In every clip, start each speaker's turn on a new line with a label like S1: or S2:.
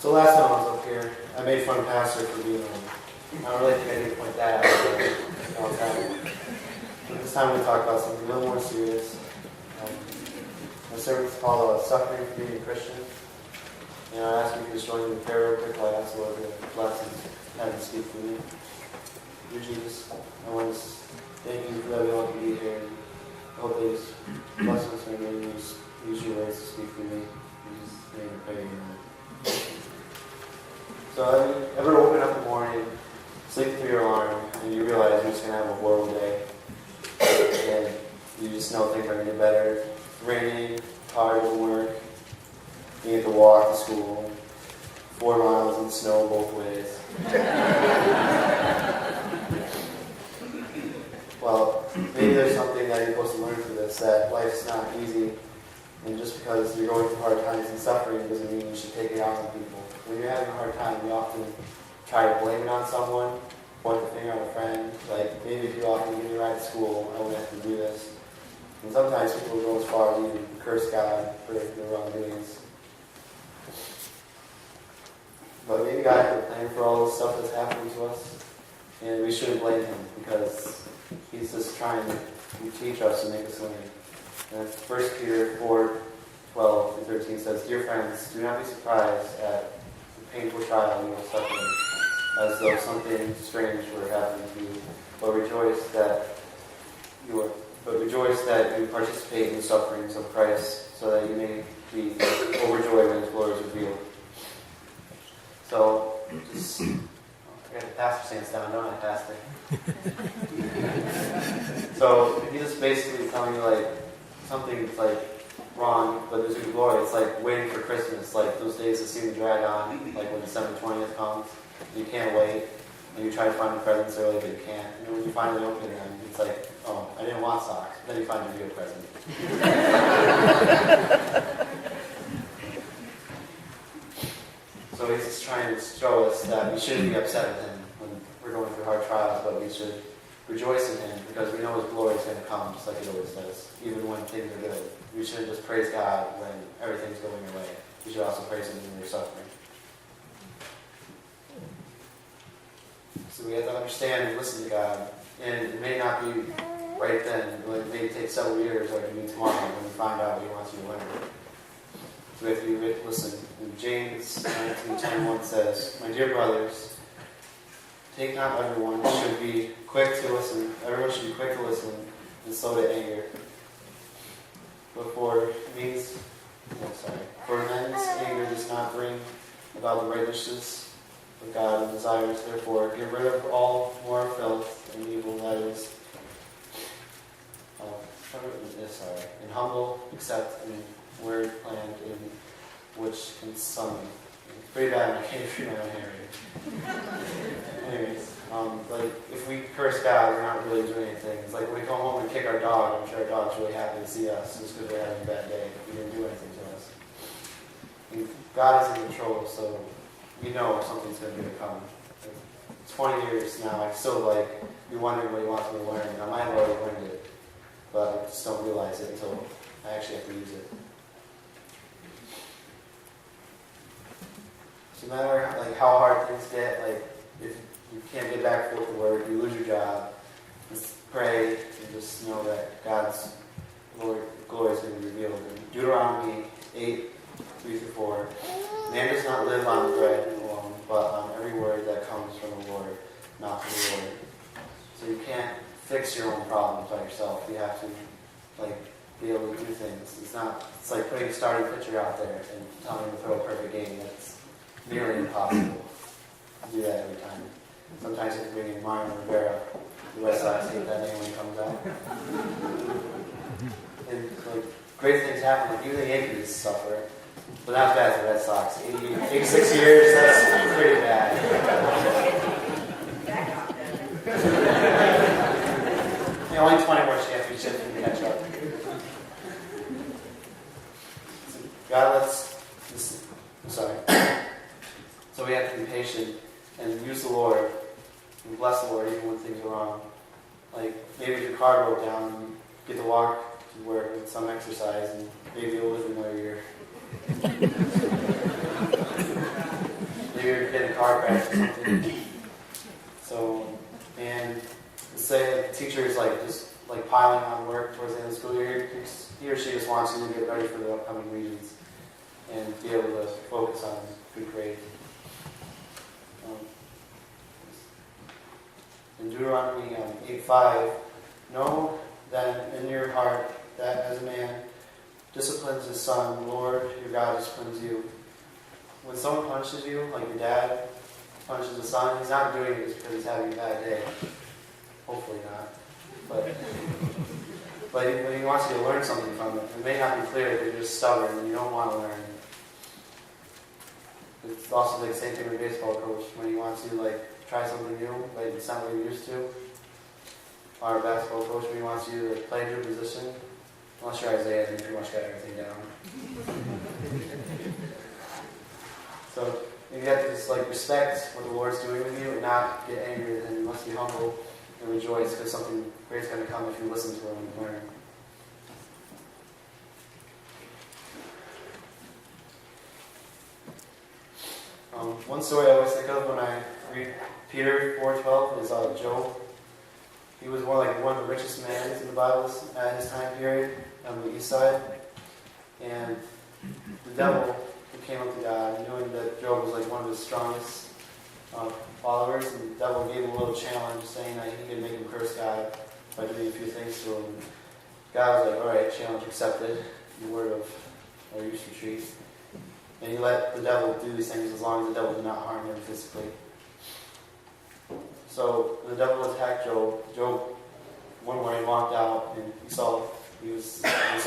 S1: So last time I was up here, I made fun of Pastor for being on. I don't really think I need to point that out. But this time we talk about something a little more serious. My service is called Suffering for Being a Christian. And I ask you to just join me in prayer real quick while I ask the Lord to bless and have him speak for me. Dear Jesus, I want to thank you for that we all can be here. And I hope that you bless us and use your words to speak for me. In Jesus' name I pray, amen. So ever open up in the morning, sleep through your alarm, and you realize you're just going to have a horrible day. And you just know things are going to get better. It's raining, hard to work. You get to walk to school. 4 miles in snow both ways. Well, maybe there's something that you're supposed to learn from this, that life's not easy. And just because you're going through hard times and suffering doesn't mean you should take it out on people. When you're having a hard time, you often try to blame it on someone, point the finger on a friend. Like, maybe if you often give me a ride to school, I wouldn't have to do this. And sometimes people go as far as even curse God for their wrongdoings. But maybe God has a plan for all this stuff that's happening to us. And we shouldn't blame him because he's just trying to teach us and make us learn. And 1 Peter 4:12-13 says, Dear friends, do not be surprised at the painful trial you are suffering, as though something strange were happening to you, but rejoice that you participate in the sufferings of Christ, so that you may be overjoyed when his glory is revealed. So, just, I got the pastor stance down, don't I, Pastor? So, if he just basically telling you, like, something's, like, wrong, but there's good glory, it's like waiting for Christmas. Like, those days that seem to drag on, like when December 20th comes, you can't wait, and you try to find the presents early, but you can't. And when you finally open them, it's like, oh, I didn't want socks. Then you find your real present. So he's just trying to show us that we shouldn't be upset with him when we're going through hard trials, but we should rejoice in him because we know his glory is going to come just like it always does, even when things are good. We shouldn't just praise God when everything's going your way. You should also praise him when you're suffering. So we have to understand and listen to God. And it may not be right then. It may take several years, or it may be tomorrow when we find out what he wants you to learn. So we have to listen. And James 19:10 says, My dear brothers, take not everyone should be quick to listen. Everyone should be quick to listen and slow to anger. For men's anger does not bring about the righteousness of God and desires. Therefore, get rid of all more filth and evil, that is, and humble, accept and word planned in which can summon. It's pretty bad when I can't read my own handwriting. Anyways, like if we curse God, we're not really doing anything. It's like when we come home and kick our dog, I'm sure our dog's really happy to see us just because we're having a bad day. We didn't do anything to us. And God is in control, so we know something's going to come. 20 years now, I still be wondering what he wants me to learn. And I might have already learned it, but I just don't realize it until I actually have to use it. So no matter how hard things get, if you can't get back forth to work, you lose your job, just pray and just know that God's glory is going to be revealed. In Deuteronomy 8:3-4, man does not live on bread alone, but on every word that comes from the Lord, not from the Lord. So you can't fix your own problems by yourself. You have to be able to do things. It's like putting a starting pitcher out there and telling him to throw a perfect game. That's nearly impossible to do that every time. Sometimes you have to bring in Mario Rivera. The Red Sox hate that name when he comes out. And great things happen. Even the Yankees suffer. But not as bad as the Red Sox. 86 years, that's pretty bad. Only 20 more championships when you catch up. God, So we have to be patient and use the Lord and bless the Lord even when things are wrong. Maybe if your car broke down, you get to walk to work with some exercise and maybe you'll live another year. you're getting a car crash or something. So, and say the teacher is just piling on work towards the end of the school year, he or she just wants you to get ready for the upcoming regions and be able to focus on good grades. In Deuteronomy 8:5, know then in your heart that as a man disciplines his son, the Lord your God disciplines you. When someone punishes you, like your dad punishes his son, he's not doing it just because he's having a bad day. Hopefully not. But he wants you to learn something from it. It may not be clear if you're just stubborn and you don't want to learn. It's also the same thing with a baseball coach when he wants you to try something new, it's not what you're used to. Our basketball coach when he wants you to play your position. Unless you're Isaiah, then you pretty much got everything down. So you have to just respect what the Lord's doing with you and not get angry with him. You must be humble and rejoice because something great's going to come if you listen to him and learn. One story I always think of when I read Peter 4:12 is Job. He was one of the richest men in the Bible at his time period on the east side. And the devil who came up to God, knowing that Job was one of his strongest followers, and the devil gave him a little challenge saying that he could make him curse God by doing a few things to him. God was like, alright, challenge accepted, the word of our use retreat. And he let the devil do these things as long as the devil did not harm him physically. So the devil attacked Job. Job one morning walked out and he saw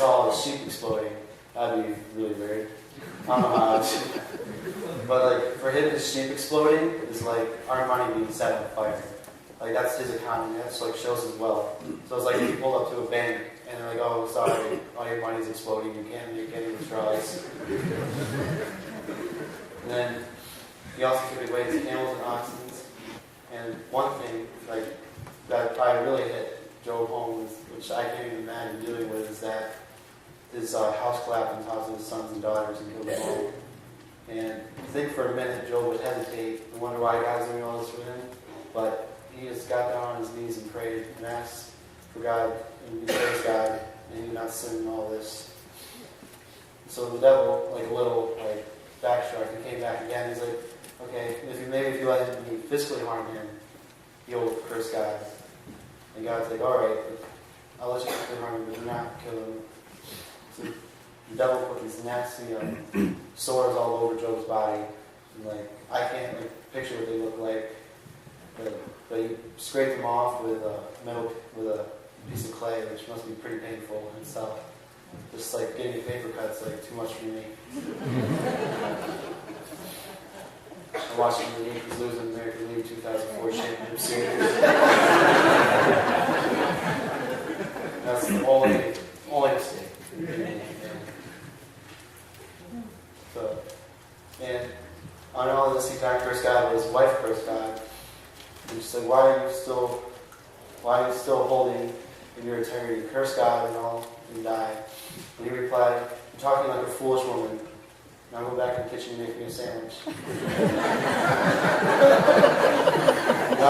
S1: all the sheep exploding. That'd be really weird. I don't know how but for him, his sheep exploding is our money being set on fire. That's his economy. That's shows his wealth. So it's if you pull up to a bank and they're oh, sorry, all your money's exploding. You can't make any withdrawals. And then he also took away his camels and oxen. And one thing that probably really hit Job home, which I can't even imagine dealing with, is that his house collapsed on top of his sons and daughters and killed them all. And I think for a minute Job would hesitate and wonder why God's doing all this for him. But he just got down on his knees and prayed and asked for God and he praised God and he did not sin in all this. So the devil, a little backstruck, and came back again. He's okay, if you let him physically harm him, he'll curse God. And God's alright, I'll let you physically harm him, but do not kill him. So the devil put these nasty sores all over Job's body. And I can't picture what they look like. But he scraped them off with a piece of clay, which must be pretty painful and stuff. Just getting paper cuts too much for me. I'm watching the Yankees lose in the American League 2004 championship series. That's the only mistake. So, and on all of this, he tried to curse God, but his wife cursed God. And she said, why are you still holding in your eternity? Curse God and all and die. And he replied, you're talking like a foolish woman. Now go back in the kitchen and make me a sandwich. No,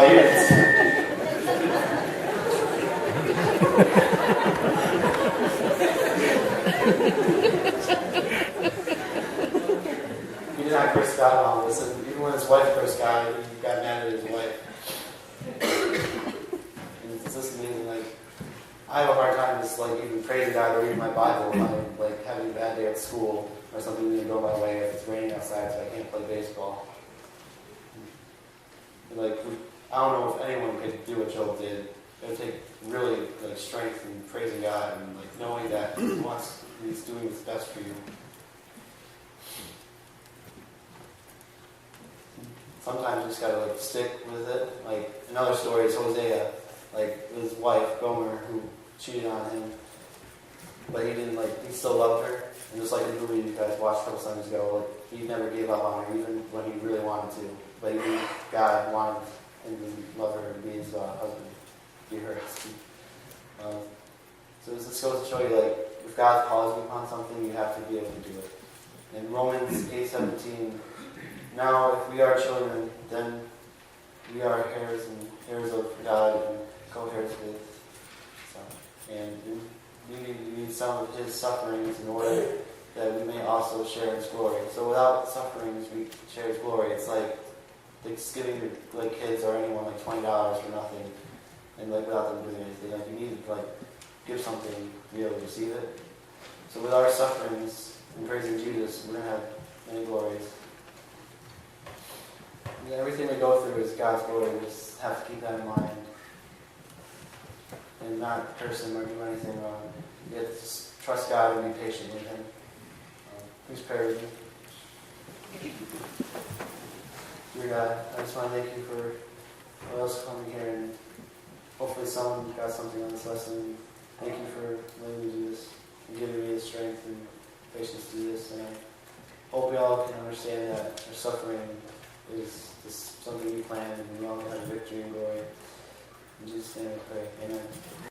S1: he didn't. He did not curse God on all this. And even when his wife cursed God, he got mad at his wife. And it's just amazing. I have a hard time just even praising God or reading my Bible when I'm having a bad day at school or something didn't go my way if it's raining outside so I can't play baseball. And I don't know if anyone could do what Job did. It would take really strength in praising God and knowing that He's doing His best for you. Sometimes you just gotta stick with it. Another story is Hosea, his wife Gomer, who cheated on him, but he didn't he still loved her. And just like the movie you guys watched a couple Sundays ago, he never gave up on her even when he really wanted to. But even God wanted him to love her and be his husband, be her husband. So this goes to show you if God calls you upon something, you have to be able to do it. In Romans 8:17, now if we are children, then we are heirs of God and co-heirs with. So, and we need some of His sufferings in order that we may also share His glory. So without sufferings, we share His glory. It's like giving like kids or anyone like $20 for nothing, and like without them doing anything. Like you need to like give something to be able to receive it. So with our sufferings and praising Jesus, we're gonna have many glories. And everything we go through is God's glory. We just have to keep that in mind. And not curse Him or do anything wrong. You have to just trust God and be patient with Him. Please pray with me. Dear God, I just want to thank You for all else coming here, and hopefully someone got something on this lesson. Thank You for letting me do this and giving me the strength and patience to do this. And I hope we all can understand that our suffering is just something You planned, and we all have victory and glory. In Jesus' name we pray. Amen.